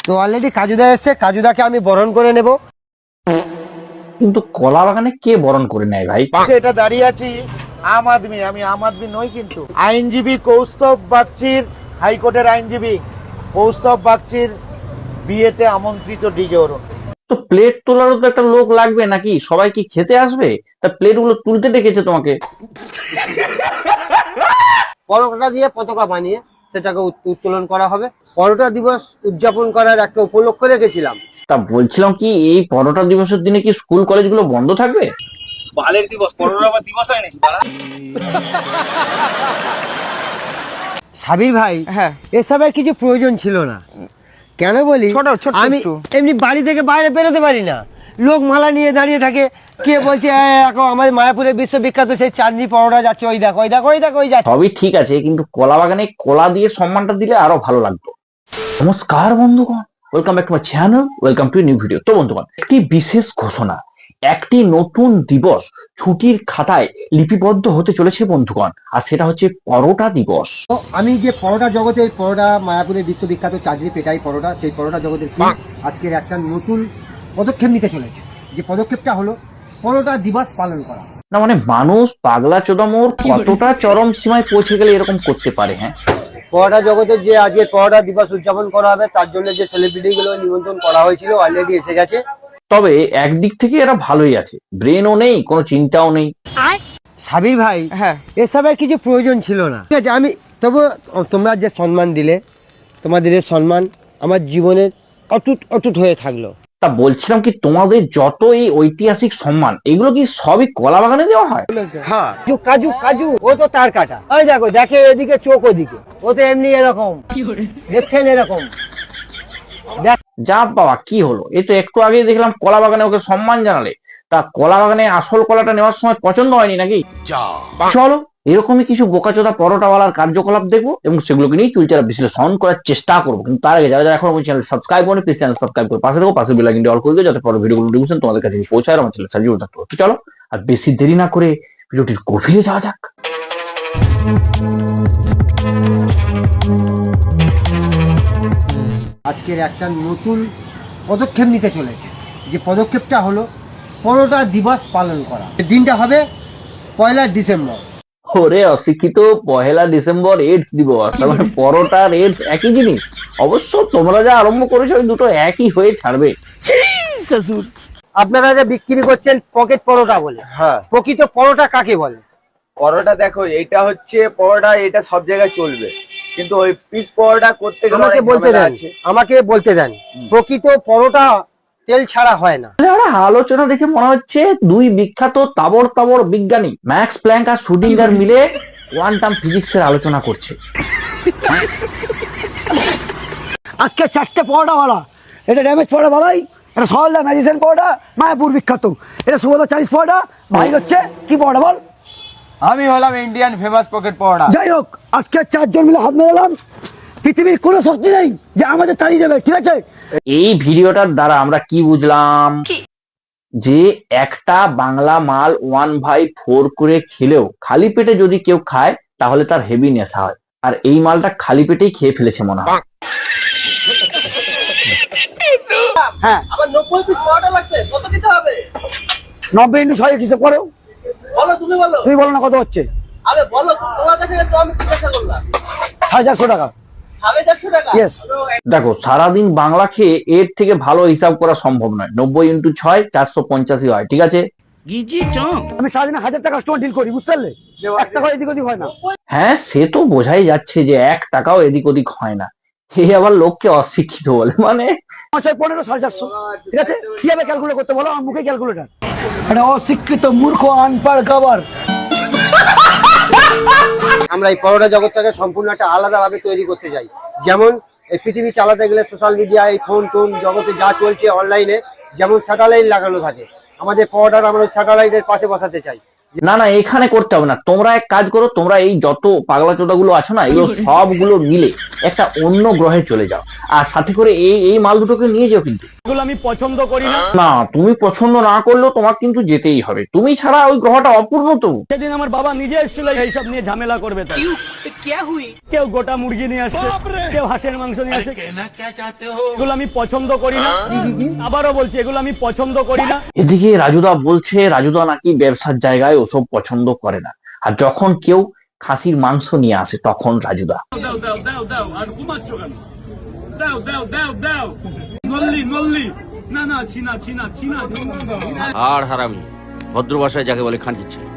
তো অলরেডি কাজুদা এসছে, কাজুদাকে আমি বরণ করে নেব। কিন্তু কলা বাগানে কে বরণ করে নেয় ভাই? এটা দাঁড়িয়ে আছি আম আদমি, আমি আম আদমি নই কিন্তু আইনজীবী কৌস্তব বাগচির, হাইকোর্টের আইনজীবী কৌস্তব বাগচির বিয়েতে আমন্ত্রিত ডিজে অরুণ। তো প্লেট তোলারও তো একটা লোক লাগবে নাকি? সবাই কি খেতে আসবে? তা প্লেট গুলো তুলতে ডেকেছে তোমাকে? পরোটা দিয়ে পতাকা বানিয়ে সেটাকে উত্তোলন করা হবে। পরোটা দিবস উদযাপন করার একটা উপলক্ষ রেখেছিলাম। তা বলছিলাম কি, এই পরোটা দিবসের দিনে কি স্কুল কলেজগুলো বন্ধ থাকবে? বালের দিবস, পরোটা আবার দিবস হয় নাকি? সাবির ভাই, হ্যাঁ, এসবের কিছু প্রয়োজন ছিল না। কেন বলি, ছোট আমি একটু। এমনি বাড়ি থেকে বাইরে বেরোতে পারি না, লোক মালা নিয়ে দাঁড়িয়ে থাকে, কে বলছে এখন আমাদের মায়াপুরের বিশ্ববিখ্যাত সেই চাঁদনি পরোটা যাচ্ছে, ওই দেখো ওই দেখো ওই দেখো ওই যাচ্ছে। সবই ঠিক আছে, কিন্তু কলা বাগানে কলা দিয়ে সম্মানটা দিলে আরো ভালো লাগতো। নমস্কার বন্ধুগণ, welcome back to my channel, welcome to new video. তো বন্ধুগণ, একটি বিশেষ ঘোষণা, একটি নতুন দিবস ছুটির খাতায় লিপিবদ্ধ হতে চলেছে বন্ধুগণ, আর সেটা হচ্ছে পরোটা দিবস। তো আমি যে পরোটা জগতে, পরোটা মায়াপুরের বিশ্ববিখ্যাত চাঁদনি পেটাই পরোটা, সেই পরোটা জগতের কি আজকের একটা নতুন পদক্ষেপ নিতে চলেছে। যে পদক্ষেপটা হলো পরোটা দিবস পালন করা। না মানে মানুষ পাগলা চোদামোর কতটা চরম সীমায় পৌঁছে গেলে এরকম করতে পারে? হ্যাঁ, পরোটা জগতের যে আজকে পরোটা দিবস উদযাপন করা হবে, তার জন্য যে সেলিব্রিটি গুলো নিমন্ত্রণ করা হয়েছিল অলরেডি এসে গেছে। তবে একদিক থেকে এরা ভালোই আছে, ব্রেনও নেই, কোনো চিন্তাও নেই। সাবির ভাই, হ্যাঁ, এসবের কিছু প্রয়োজন ছিল না। ঠিক আছে, আমি তবু তোমরা যে সম্মান দিলে, তোমাদের এই সম্মান আমার জীবনের অটুট অটুট হয়ে থাকলো। তা বলছিলাম কি, তোমাদের যত এই ঐতিহাসিক সম্মান, এগুলো কি সবই কলা বাগানে দেওয়া হয়? হ্যাঁ, কাজু কাজু ও তো তার কাটা, ওই দেখো দেখে এদিকে চোখ ওদিকে, ও তো এমনি এরকম দেখছেন এরকম। যা বাবা, কি হলো? এই তো একটু আগেই দেখলাম কলা বাগানে ওকে সম্মান জানালে। তা কলা বাগানে আসল কলাটা নেওয়ার সময় পছন্দ হয়নি নাকি? চলো এরকমই কিছু বোকাচোদা পরোটাওয়ালার কার্যকলাপ দেখবো এবং সেগুলোকে নিয়ে চুলচারা বিশ্লেষণ করার চেষ্টা করবো। কিন্তু তার আগে যারা যারা এখন চ্যানেল সাবস্ক্রাইব করেন, প্লিজ চ্যানেল সাবস্ক্রাইব করে পাশে থাকো, পাশে বেল আইকনটি অল করে দিও, যাতে পরে ভিডিওগুলো নোটিফিকেশন তোমাদের কাছে পৌঁছায় আর আমার চ্যানেল সাবস্ক্রাইব থাকতে। তো চলো আর বেশি দেরি না করে ভিডিওটির গভীরে যাওয়া যাক। আজকের একটা নতুন পদক্ষেপ নিতে চলেছে। যে পদক্ষেপটা হলো পরোটা দিবস পালন করা। দিনটা হবে 1 ডিসেম্বর। ওরে অশিক্ষিত, 1 ডিসেম্বর এইডস দিবস, তার মানে পরোটা আর এইডস একই জিনিস? অবশ্য তোমরা যা আরম্ভ করেছো ওই দুটো একই হয়ে ছাড়বে। শ্বশুর। আপনারা যে বিক্রি করছেন পকেট পরোটা বলে, হ্যাঁ, প্রকৃত পরোটা কাকে বলে? পরোটা দেখো, এটা হচ্ছে পরোটা, এটা সব জায়গায় চলবে, কিন্তু ওই পিস পরোটা করতে গেলে আমাকে অনেক বলতে ঝামেলা দেন, আছে। আমাকে বলতে দেন, প্রকৃত পরোটা তেল ছাড়া হয় না। আলোচনা দেখে মনে হচ্ছে দুই বিখ্যাত তাবড় তাবড় বিজ্ঞানী ম্যাক্স প্ল্যাঙ্ক আর শুডিঙ্গার মিলে কোয়ান্টাম ফিজিক্সের আলোচনা করছে। আজকে 4টে পরোটাওয়ালা, এটা ড্যামেজ পরোটা বাবাই, এটা সহজদা ম্যাজিশিয়ান পরোটা, মায়াপুর বিখ্যাত, এটা সুবোধা চাইনিজ পরোটা, ভাই হচ্ছে কি পরোটা বল? আমি হলাম ইন্ডিয়ান ফেমাস পকেট পরোটা। যাই হোক, আজকে 4 জন মিলে হাত মেলালাম, পৃথিবীর কোনো শক্তি নেই যে আমাদের তাড়িয়ে দেবে, ঠিক আছে? এই ভিডিওটার দ্বারা আমরা কি বুঝলাম? যে একটা বাংলা মাল 1/4 করে খেলেও খালি পেটে যদি কেউ খায় তাহলে তার হেভি নেশা হয়, আর এই মালটা খালি পেটেই খেয়ে ফেলেছে মনে হয়। হ্যাঁ, আবার 90 পিস পরোটা লাগবে, কত দিতে হবে? 90 × 6 হিসেব করো, বলো, তুমি বলো। তুমি বলো না কত হচ্ছে? আরে বলো, তোমার কাছে তো আমি জিজ্ঞাসা করলাম। 450 টাকা। 450 টাকা? ইয়েস। দেখো, সারাদিন বাংলা খেয়ে এর থেকে ভালো হিসাব করা সম্ভব নয়। 90 × 6 485 হয়, ঠিক আছে? আমি সারাদিনে 1000 টাকা কাস্টমার ডিল করি, বুঝতে পারলে? 1 টাকা এদিক ওদিক হয় না। হ্যাঁ, সে তো বোঝাই যাচ্ছে যে 1 টাকাও এদিক ওদিক হয় না। এই আবার লোককে অশিক্ষিত বলে, মানে 5 15 450, ঠিক আছে? কিভাবে ক্যালকুলেট করতে বলো, আমার মুখে ক্যালকুলেটার। এটা অশিক্ষিত মূর্খ আনপাড় খাবার। আমরা এই পরোটা জগৎটাকে সম্পূর্ণ একটা আলাদাভাবে তৈরি করতে চাই। যেমন এই পৃথিবী চালাতে গেলে সোশ্যাল মিডিয়া, এই ফোন টোন জগতে যা চলছে অনলাইনে, যেমন স্যাটেলাইট লাগানো থাকে, আমাদের পরোটার আমরা ওই স্যাটেলাইটের পাশে বসাতে চাই। না না, এখানে করতে হবে না। তোমরা এক কাজ করো, তোমরা এই যত পাগলা চোদা গুলো আছো না, এগুলো সবগুলো মিলে একটা অন্য গ্রহে চলে যাও, আর সাথে করে এই মাল দুটোকে নিয়ে যাও। কিন্তু এগুলো আমি পছন্দ করি না। না, তুমি পছন্দ না করলেও তোমার কিন্তু যেতেই হবে, তুমি ছাড়া ওই গ্রহটা অপূর্ণ। তো সেদিন আমার বাবা নিজে এসেছিল এইসব নিয়ে ঝামেলা করবে, তাই কেউ গোটা মুরগি নিয়ে আসছে, কেউ হাঁসের মাংস নিয়ে আসছে। এগুলো আমি পছন্দ করি না। আবারও বলছি, এগুলো আমি পছন্দ করি না। এদিকে রাজুদা বলছে রাজুদা নাকি ব্যবসার জায়গায় ওসব পছন্দ করে না, আর যখন কেউ খাসির মাংস নিয়ে আসে তখন রাজুদা আর ঘুমাচ্ছ কেন? দাও দাও দাও দাও, নল্লি নল্লি, না না, চিনা চিনা চিনা। আর হারামি ভদ্র ভাষায় যাকে বলে খানকির ছেলে।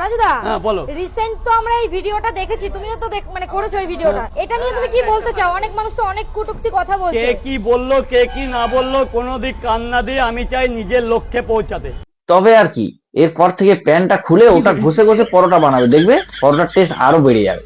রাজুদা, হ্যাঁ বলো। রিসেন্ট তো আমরা এই ভিডিওটা দেখেছি, তুমিও তো মানে করেছো এই ভিডিওটা। এটা নিয়ে তুমি কি বলতে চাও? অনেক মানুষ তো অনেক কটূক্তি কথা বলছে। কে কি বললো, কে কি না বললো, কোনো দিক কান না দিয়ে আমি চাই নিজের লক্ষ্যে পৌঁছাতে। তবে আর কি, এরপর থেকে প্যানটা খুলে ওটা ঘষে ঘষে পরোটা বানাবে, দেখবে পরোটার টেস্ট আরো বেড়ে যাবে।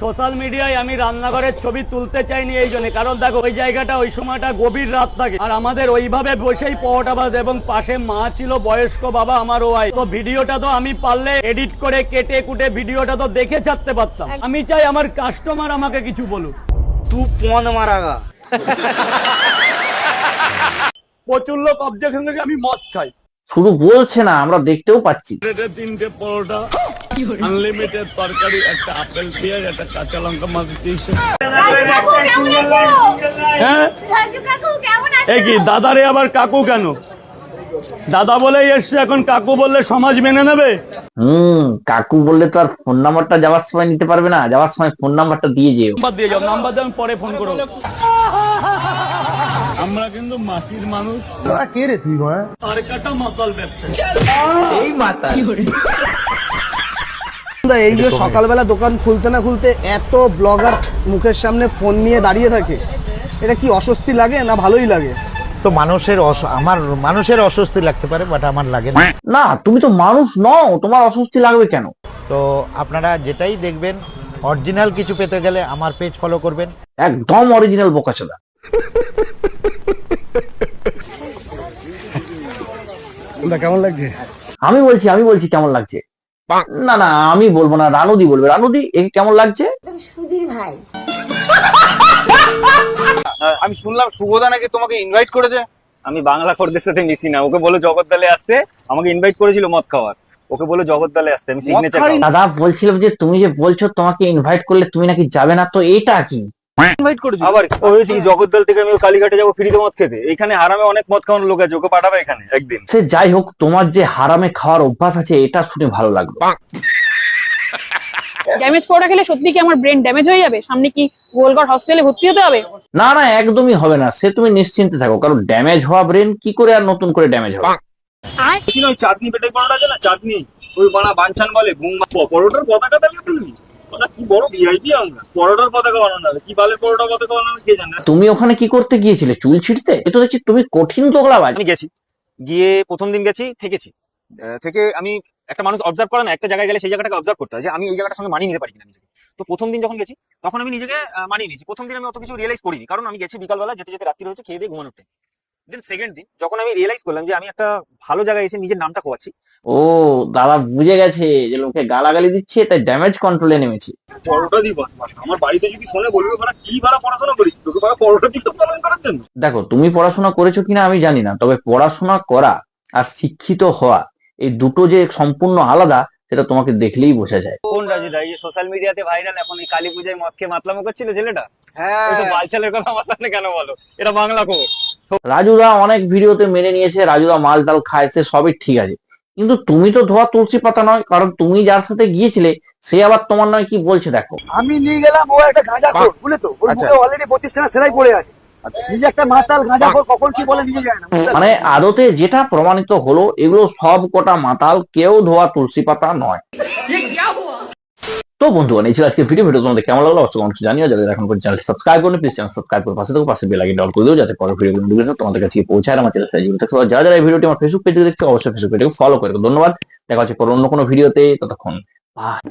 সোশ্যাল মিডিয়ায় আমি রান্নাঘরের ছবি তুলতে চাইনি এই জন্য, কারণ দেখো ওই জায়গাটা ওই সময়টা গভীর রাত থাকে, আর আমাদের ওইভাবে বসেই পরোটা বাজে, এবং পাশে মা ছিল, বয়স্ক বাবা, আমার ওয়াই। তো ভিডিওটা তো আমি পারলে এডিট করে কেটে কুটে ভিডিওটা তো দেখে ছাড়তে পারতাম। আমি চাই আমার কাস্টমার আমাকে কিছু বলুক। तू पौन मारागा। প্রচুর লোক অবজেকশন করেছে আমি মদ খাই। শুধু বলছে না, আমরা দেখতেও পাচ্ছি। তিনটে পরোটা, আনলিমিটেড তরকারি, একটা আপেল পেঁয়াজ, একটা কাঁচা লঙ্কা মাছ দিয়েছে। হ্যাঁ, এই কি দাদারে আবার কাকু কেন? দাদা বলেই এসছে, এখন কাকু বললে সমাজ মেনে নেবে? কাকু বললে তো আর ফোন নাম্বারটা যাওয়ার সময় নিতে পারবে না, যাওয়ার সময় ফোন নাম্বারটা দিয়ে যেও। নাম্বার দিয়ে যাও, নাম্বার দিয়ে আমি পরে ফোন করবো। আমরা কিন্তু মাটির মানুষ। কে রে তুই? আর কাটা মাতাল ব্যবসা। এই মাতা এই যে সকালবেলা দোকান খুলতে না খুলতে এত ব্লগার মুখের সামনে ফোন নিয়ে দাঁড়িয়ে থাকে, এটা কি অস্বস্তি লাগে না ভালোই লাগে? তো আমার মানুষের অস্বস্তি লাগতে পারে, বাট আমার লাগে না। না, তুমি তো মানুষ নও, তোমার অস্বস্তি লাগবে কেন? তো আপনারা যেটাই দেখবেন, অরিজিনাল কিছু পেতে গেলে আমার পেজ ফলো করবেন। একদম অরিজিনাল বোকাচোদা। কেমন লাগছে? আমি বলছি কেমন লাগছে। না না, আমি বলবো না, রানুদি বলবে। রানুদি, একে কেমন লাগছে? সুধীর ভাই, আমি শুনলাম শুভদা নাকি তোমাকে ইনভাইট করেছে। আমি বাংলা খোরদের সাথে মিশি না, ওকে বলে জগদ্দলে আসতে, আমাকে ইনভাইট করেছিল মদ খাওয়ার, ওকে বলে জগদ্দলে আসতে, আমি সিগনেচার। দাদা বলছিল যে তুমি যে বলছো তোমাকে ইনভাইট করলে তুমি নাকি যাবে না, তো এটা কি ইনভাইট করেছে? আবার হয়েছে কি, জগদ্দল থেকে আমি কালীঘাটে যাবো ফ্রিতে মদ খেতে, এখানে হারামে অনেক মদ খাওয়ানোর লোক আছে, ওকে পাঠাবে এখানে একদিন। সে যাই হোক, তোমার যে হারামে খাওয়ার অভ্যাস আছে এটা শুনে ভালো লাগলো। ড্যামেজ পরোটা খেলে সত্যি কি আমার ব্রেন ড্যামেজ হয়ে যাবে? সামনে কি গোলগড় হসপিটালে ভর্তি হতে হবে? না না, একদমই হবে না, সে তুমি নিশ্চিন্তে থাকো, কারণ ড্যামেজ হওয়া ব্রেন কি করে আর নতুন করে ড্যামেজ হবে? ওই চাটনি পেটাই পরোটা আছে না, চাটনি, ওই বানা বাঞ্ছান বলে ঘুম পরোটার পতাকা তাহলে তুমি ওটা কি বড় ভিআইপি, আমরা পরোটার পতাকা বানানো হবে, কি বালের পরোটা পতাকা বানানো কে জানে। তুমি ওখানে কি করতে গিয়েছিলে? চুল ছিঁড়তে? এ তো দেখছি তুমি কঠিন তোগলাবাজ। আমি গেছি, গিয়ে প্রথম দিন গেছি, থেকেছি, থেকে আমি একটা মানুষ অবজার্ভ করে না, একটা জায়গায় গেলে সেই জায়গাটাকে অবজার্ভ করতে হয় যে আমি এই জায়গাটার সঙ্গে মানিয়ে নিতে পারি কিনা নিজেকে। তো প্রথম দিন যখন গেছি তখন আমি নিজেকে মানিয়ে নিয়েছি। প্রথম দিন আমি অত কিছু রিয়েলাইজ করিনি, কারণ আমি গেছি বিকালবেলা, যেতে যেতে রাত্রি হয়েছে, খেয়ে দিয়ে ঘুমানোর টাইম। দেন সেকেন্ড দিন যখন আমি রিয়েলাইজ করলাম যে আমি একটা ভালো জায়গায় এসে নিজের নামটা খোয়াচ্ছি। ও দাদা বুঝে গেছে যে লোকে গালাগালি দিচ্ছে, তাই ড্যামেজ কন্ট্রোলে নেমেছে। পরোটা দিই আমার বাড়িতে যদি শোনে বলবে ওরা কি ভালো পড়াশোনা করিস, তোকে পরোটা দিই পালন করার জন্য। দেখো, তুমি পড়াশোনা করেছো কিনা আমি জানি না, তবে পড়াশোনা করা আর শিক্ষিত হওয়া এই দুটো যে সম্পূর্ণ আলাদা, সেটা তোমাকে দেখলেই বোঝা যায়। কোন রাজুদা? এই যে সোশ্যাল মিডিয়াতে ভাইরাল এখন, এই কালী পূজায় মদ খেয়ে মাতলামো করছিল ছেলেটা, হ্যাঁ, বালচালের কথা আমার সামনে কেন বলো? এটা বাংলা খবর। রাজুদা অনেক ভিডিওতে মেনে নিয়েছে, রাজুদা মাল ডাল খায়, সে সবই ঠিক আছে, কিন্তু তুমি তো ধোয়া তুলসী পাতা নয়, কারণ তুমি যার সাথে গিয়েছিলে সে আবার তোমার নয় কি বলছে দেখো। আমি নিয়ে গেলাম, ও একটা গাঁজাখোর, বুঝলে তো, ওর মুখে অলরেডি 25 সেলাই পড়ে আছে। নিজে একটা মাতাল গাঁজাখোর, কখন কি বলে নিজে যায় না। মানে আদতে যেটা প্রমাণিত হলো, এগুলো সব কটা মাতাল, কেউ ধোয়া তুলসী পাতা নয়। তো বন্ধুগণ, এই ছিল আজকে ভিডিও। তোমাদের কেমন লাগলো অবশ্যই কমেন্টে জানিও। যাদের এখন পর্যন্ত চ্যানেল সাবস্ক্রাইব করুন, প্লিজ চ্যানেল সাবস্ক্রাইব করে পাশে থাকো, পাশে বেল আইকনটা অন করে দিও, যাতে পরের ভিডিওগুলো নোটিফিকেশন তোমাদের কাছে পৌঁছায়। আমার চ্যানেল সাবস্ক্রাইব করতে যারা যারা এই ভিডিওটি আমার ফেসবুক পেজে দেখছো অবশ্যই ফেসবুক পেজটাকে ফলো করে। ধন্যবাদ, দেখা হচ্ছে পরে অন্য কোনো ভিডিওতে, ততক্ষণ বাই।